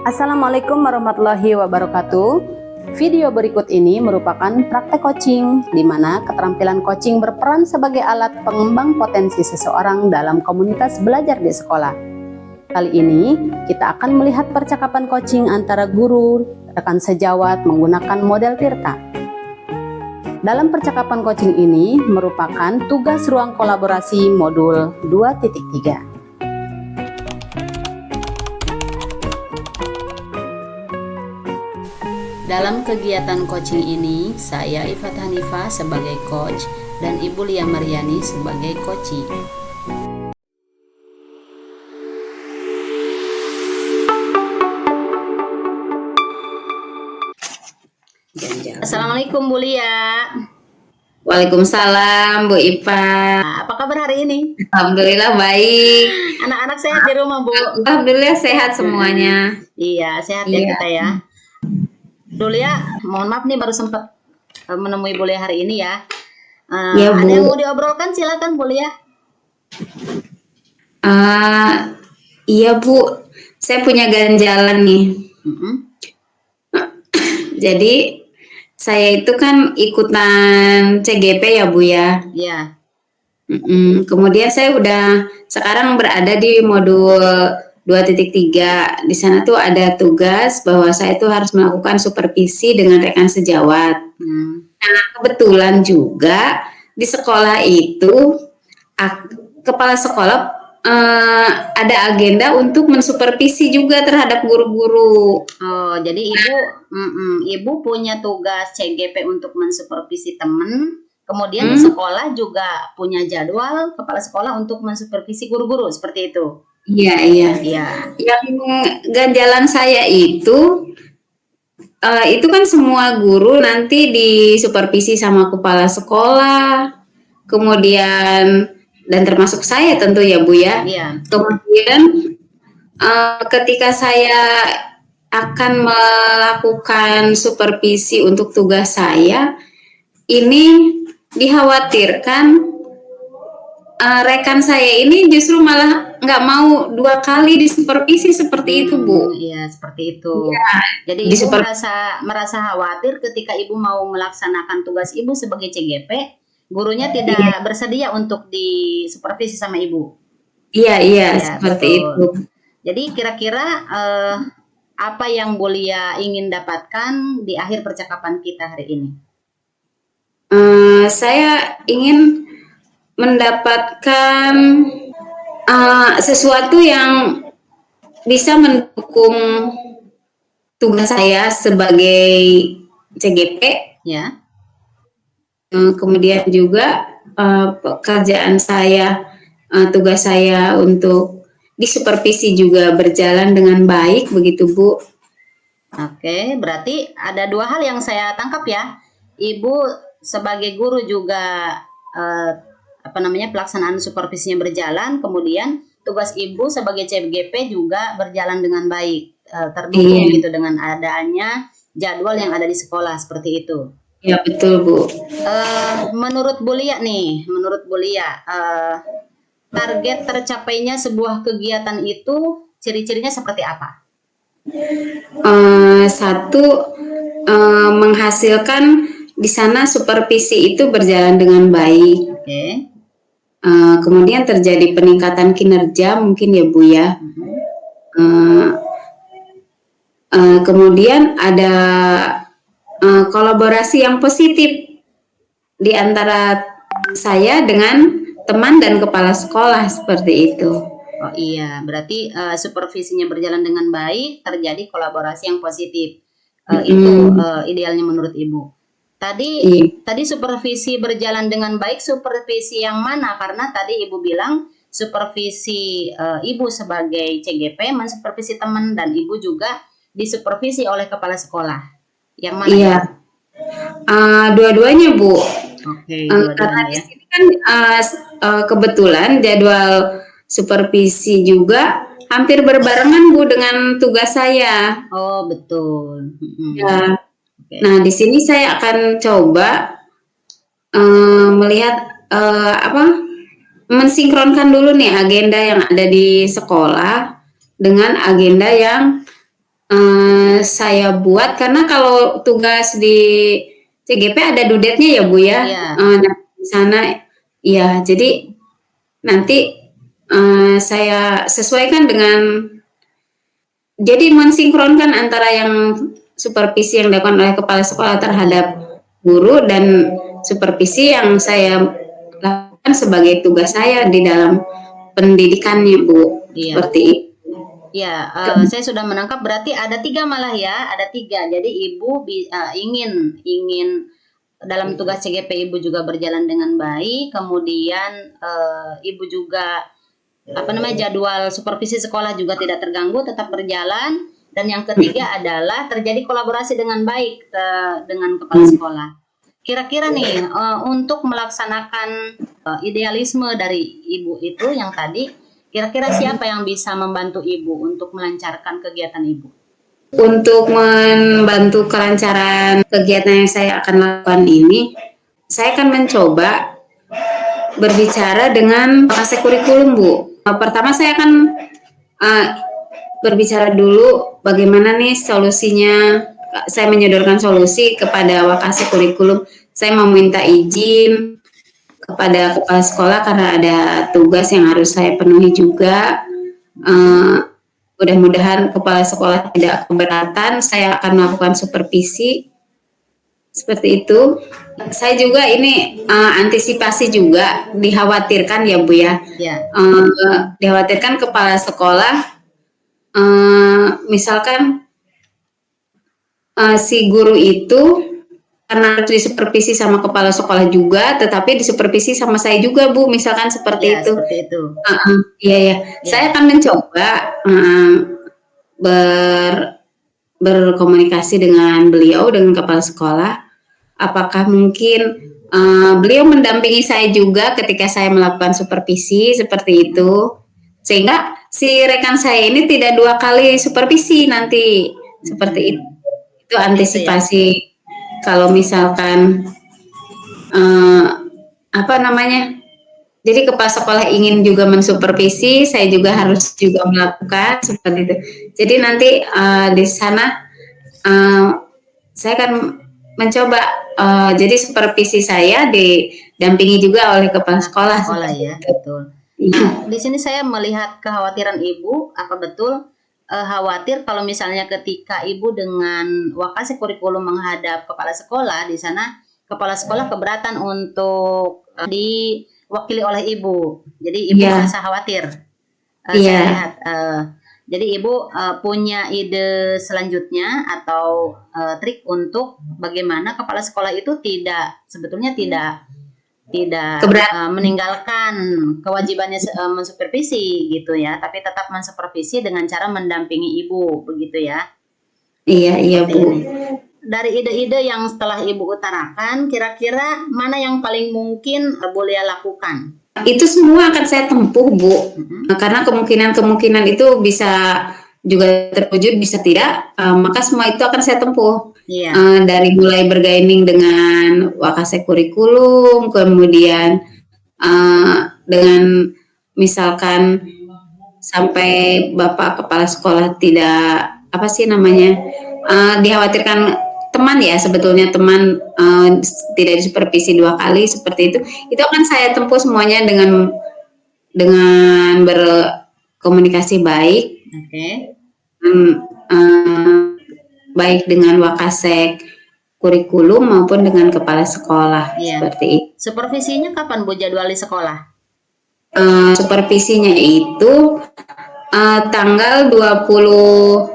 Assalamualaikum warahmatullahi wabarakatuh. Video berikut ini merupakan praktek coaching, di mana keterampilan coaching berperan sebagai alat pengembang potensi seseorang dalam komunitas belajar di sekolah. Kali ini, kita akan melihat percakapan coaching antara guru, rekan sejawat menggunakan model Tirta. Dalam percakapan coaching ini merupakan tugas ruang kolaborasi modul 2.3. Dalam kegiatan coaching ini, saya Ifat Hanifah sebagai coach dan Ibu Lia Mariani sebagai coachee. Assalamualaikum Bu Lia. Waalaikumsalam Bu Ipa. Apa kabar hari ini? Alhamdulillah baik. Anak-anak sehat di rumah Bu? Alhamdulillah sehat semuanya. Iya, sehat ya kita ya. Bu Lia, mohon maaf nih baru sempat menemui Bu Lia hari ini ya. Ya, Bu. Ada yang mau diobrolkan, silakan Bu Lia. Iya Bu, saya punya ganjalan nih. Jadi saya itu kan ikutan CGP ya Bu ya. Iya. Kemudian saya udah sekarang berada di modul 2.3. Di sana tuh ada tugas bahwa saya tuh harus melakukan supervisi dengan rekan sejawat. Nah, kebetulan juga di sekolah itu kepala sekolah ada agenda untuk mensupervisi juga terhadap guru-guru. Oh, jadi Ibu punya tugas CGP untuk mensupervisi teman. Kemudian di sekolah juga punya jadwal kepala sekolah untuk mensupervisi guru-guru, seperti itu. Iya. Yang ganjalan saya itu kan semua guru nanti disupervisi sama kepala sekolah, kemudian dan termasuk saya tentu ya Bu ya. Iya. Kemudian ketika saya akan melakukan supervisi untuk tugas saya, ini dikhawatirkan rekan saya ini justru malah nggak mau 2 kali disupervisi seperti itu Bu. Iya, seperti itu. Ya, jadi Ibu merasa khawatir ketika Ibu mau melaksanakan tugas Ibu sebagai CGP, gurunya tidak bersedia untuk disupervisi sama Ibu. Iya, seperti betul. itu. Jadi kira-kira apa yang Bu Lia ingin dapatkan di akhir percakapan kita hari ini? Saya ingin mendapatkan sesuatu yang bisa mendukung tugas saya sebagai CGP. Ya. Kemudian juga pekerjaan saya, tugas saya untuk disupervisi juga berjalan dengan baik, begitu Bu. Oke, berarti ada 2 hal yang saya tangkap ya. Ibu sebagai guru juga pelaksanaan supervisinya berjalan, kemudian tugas Ibu sebagai CGP juga berjalan dengan baik, terdukung gitu dengan adanya jadwal yang ada di sekolah, seperti itu. Ya betul Bu. Menurut Bu Lia nih, target tercapainya sebuah kegiatan itu ciri-cirinya seperti apa? Satu, menghasilkan di sana supervisi itu berjalan dengan baik. Oke. Kemudian terjadi peningkatan kinerja mungkin ya Bu ya. Kemudian ada kolaborasi yang positif di antara saya dengan teman dan kepala sekolah, seperti itu. Oh iya, berarti supervisinya berjalan dengan baik, terjadi kolaborasi yang positif. Itu idealnya menurut Ibu. Tadi supervisi berjalan dengan baik, supervisi yang mana? Karena tadi Ibu bilang supervisi Ibu sebagai CGP mensupervisi teman, dan Ibu juga disupervisi oleh kepala sekolah. Yang mana? Iya. Dua-duanya Bu. Oke, karena di sini kan kebetulan jadwal supervisi juga hampir berbarengan Bu dengan tugas saya. Oh betul. Ya. Nah, di sini saya akan coba melihat mensinkronkan dulu nih agenda yang ada di sekolah dengan agenda yang Saya buat karena kalau tugas di CGP ada dudetnya ya Bu ya. Iya. Nah, di sana ya jadi nanti saya sesuaikan dengan jadi mensinkronkan antara yang supervisi yang dilakukan oleh kepala sekolah terhadap guru dan supervisi yang saya lakukan sebagai tugas saya di dalam pendidikannya Bu. Iya. Seperti itu. Ya, saya sudah menangkap berarti ada 3 malah ya, ada 3. Jadi ibu ingin dalam tugas CGP ibu juga berjalan dengan baik, kemudian ibu juga jadwal supervisi sekolah juga tidak terganggu, tetap berjalan, dan yang ketiga adalah terjadi kolaborasi dengan baik dengan kepala sekolah. Kira-kira nih untuk melaksanakan idealisme dari ibu itu yang tadi, kira-kira siapa yang bisa membantu ibu untuk melancarkan kegiatan ibu? Untuk membantu kelancaran kegiatan yang saya akan lakukan ini, saya akan mencoba berbicara dengan pakar kurikulum Bu. Pertama saya akan berbicara dulu bagaimana nih solusinya. Saya menyodorkan solusi kepada wakase kurikulum. Saya meminta izin kepada kepala sekolah karena ada tugas yang harus saya penuhi juga. Mudah-mudahan kepala sekolah tidak keberatan. Saya akan melakukan supervisi seperti itu. Saya juga ini antisipasi juga dikhawatirkan ya Bu ya. Ya. Dikhawatirkan kepala sekolah misalkan si guru itu karena harus disupervisi sama kepala sekolah juga, tetapi disupervisi sama saya juga Bu, misalkan seperti Ya, itu. seperti itu. Iya ya. Saya akan mencoba berkomunikasi dengan beliau, dengan kepala sekolah. Apakah mungkin beliau mendampingi saya juga ketika saya melakukan supervisi seperti itu, sehingga si rekan saya ini tidak 2 kali supervisi nanti seperti itu. Itu antisipasi kalau misalkan jadi kepala sekolah ingin juga mensupervisi, saya juga harus juga melakukan seperti itu. Jadi nanti di sana saya akan mencoba jadi supervisi saya didampingi juga oleh kepala sekolah. Sekolah ya, betul. Nah, di sini saya melihat kekhawatiran ibu, apa betul khawatir kalau misalnya ketika ibu dengan wakase kurikulum menghadap kepala sekolah, di sana kepala sekolah keberatan untuk diwakili oleh ibu. Jadi ibu merasa khawatir. Saya lihat. Jadi ibu punya ide selanjutnya atau trik untuk bagaimana kepala sekolah itu sebetulnya tidak meninggalkan kewajibannya mensupervisi gitu ya, tapi tetap mensupervisi dengan cara mendampingi ibu, begitu ya. Iya Bu. Dari ide-ide yang setelah ibu utarakan, kira-kira mana yang paling mungkin boleh lakukan? Itu semua akan saya tempuh Bu, karena kemungkinan itu bisa juga terwujud, bisa tidak, maka semua itu akan saya tempuh. Dari mulai bergaining dengan wakase kurikulum, kemudian dengan misalkan sampai Bapak kepala sekolah tidak dikhawatirkan teman ya, sebetulnya teman tidak disupervisi 2 kali seperti itu akan saya tempuh semuanya dengan berkomunikasi baik. Baik dengan wakasek kurikulum maupun dengan kepala sekolah. Seperti itu. Supervisinya kapan Bu jadwal di sekolah? Supervisinya itu tanggal 20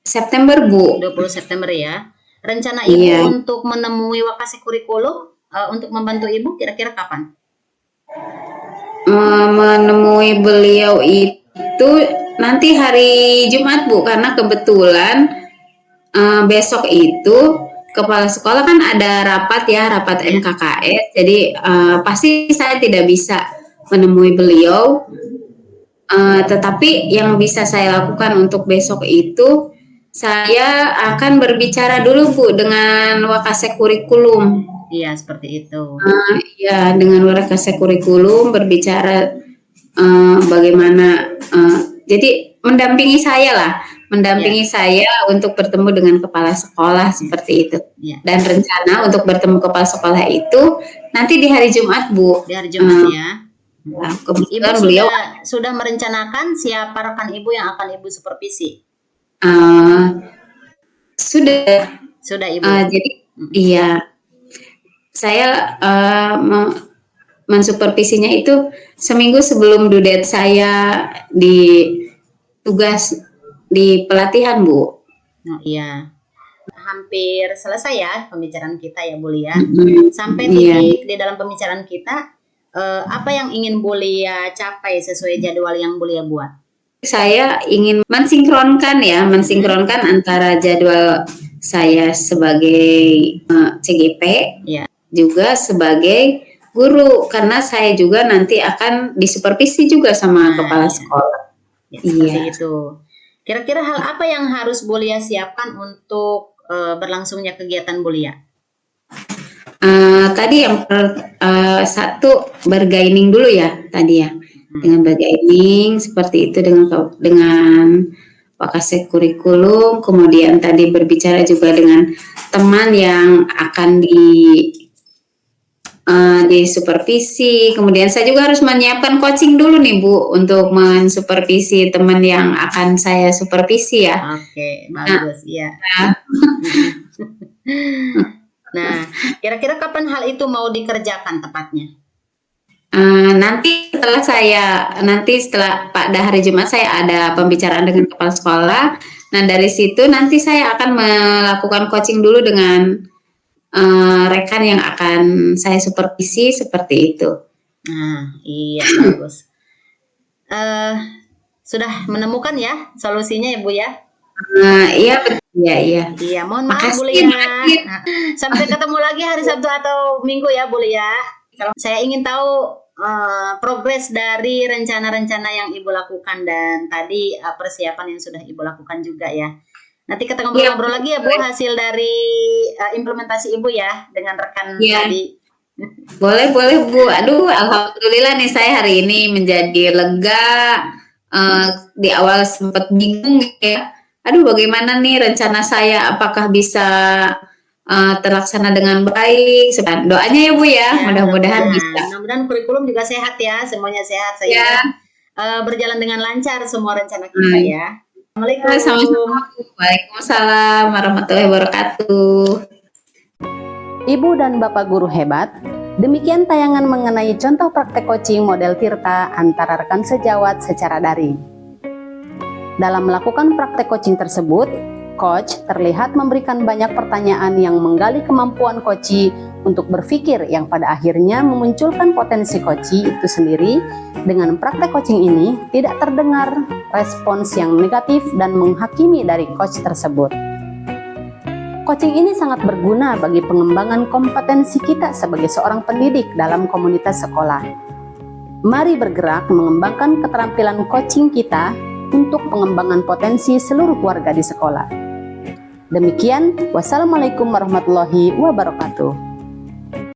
September Bu. 20 September ya. Rencana ibu untuk menemui wakase kurikulum untuk membantu ibu kira-kira kapan? Menemui beliau itu nanti hari Jumat Bu, karena kebetulan besok itu kepala sekolah kan ada rapat MKKS, jadi pasti saya tidak bisa menemui beliau, tetapi yang bisa saya lakukan untuk besok itu saya akan berbicara dulu Bu dengan wakase kurikulum. Iya, seperti itu. Dengan wakase kurikulum berbicara bagaimana, jadi mendampingi mendampingi saya untuk bertemu dengan kepala sekolah seperti itu. Dan rencana untuk bertemu kepala sekolah itu nanti di hari Jumat, Bu. Di hari Jumat ya. Nah, Ibu kebetulan beliau sudah merencanakan siapa rekan Ibu yang akan Ibu supervisi? Sudah Ibu. Jadi iya, saya mensupervisinya itu seminggu sebelum due date saya di tugas di pelatihan, Bu. Oh iya. Hampir selesai ya pembicaraan kita ya, Bu Lia. Sampai titik di dalam pembicaraan kita, apa yang ingin Bu Lia capai sesuai jadwal yang Bu Lia buat? Saya ingin mensinkronkan antara jadwal saya sebagai CGP juga sebagai guru, karena saya juga nanti akan disupervisi juga sama kepala sekolah. Seperti itu. Kira-kira hal apa yang harus Bu Lia siapkan untuk berlangsungnya kegiatan Bu Lia? Tadi yang satu bergaining dulu ya tadi ya. Dengan bergaining seperti itu dengan Wakasek kurikulum, kemudian tadi berbicara juga dengan teman yang akan disupervisi, kemudian saya juga harus menyiapkan coaching dulu nih Bu untuk mensupervisi teman yang akan saya supervisi ya. Oke, bagus ya. Nah, kira-kira kapan hal itu mau dikerjakan tepatnya? Nanti setelah pada hari Jumat saya ada pembicaraan dengan kepala sekolah. Nah dari situ nanti saya akan melakukan coaching dulu dengan rekan yang akan saya supervisi seperti itu. Nah, iya bagus. Sudah menemukan ya solusinya ya Bu ya? Iya betul. Iya. Iya, mohon maaf Bu Lia. Sampai ketemu lagi hari Sabtu atau Minggu ya Bu Lia. Kalau saya ingin tahu progres dari rencana-rencana yang Ibu lakukan dan tadi persiapan yang sudah Ibu lakukan juga ya. Nanti kita ngobrol-ngobrol lagi ya Bu hasil dari implementasi Ibu ya dengan rekan tadi. Boleh Bu. Aduh, alhamdulillah nih saya hari ini menjadi lega. Di awal sempat bingung ya. Aduh, bagaimana nih rencana saya? Apakah bisa terlaksana dengan baik? Doanya ya Bu ya, mudah-mudahan bisa. Mudah-mudahan kurikulum juga sehat ya, semuanya sehat sehingga berjalan dengan lancar semua rencana kita ya. Assalamualaikum. Waalaikumsalam warahmatullahi wabarakatuh. Ibu dan Bapak guru hebat, demikian tayangan mengenai contoh praktek coaching model Tirta antara rekan sejawat secara daring. Dalam melakukan praktek coaching tersebut, coach terlihat memberikan banyak pertanyaan yang menggali kemampuan coach untuk berpikir yang pada akhirnya memunculkan potensi coach itu sendiri. Dengan praktek coaching ini tidak terdengar respons yang negatif dan menghakimi dari coach tersebut. Coaching ini sangat berguna bagi pengembangan kompetensi kita sebagai seorang pendidik dalam komunitas sekolah. Mari bergerak mengembangkan keterampilan coaching kita untuk pengembangan potensi seluruh warga di sekolah. Demikian, wassalamualaikum warahmatullahi wabarakatuh.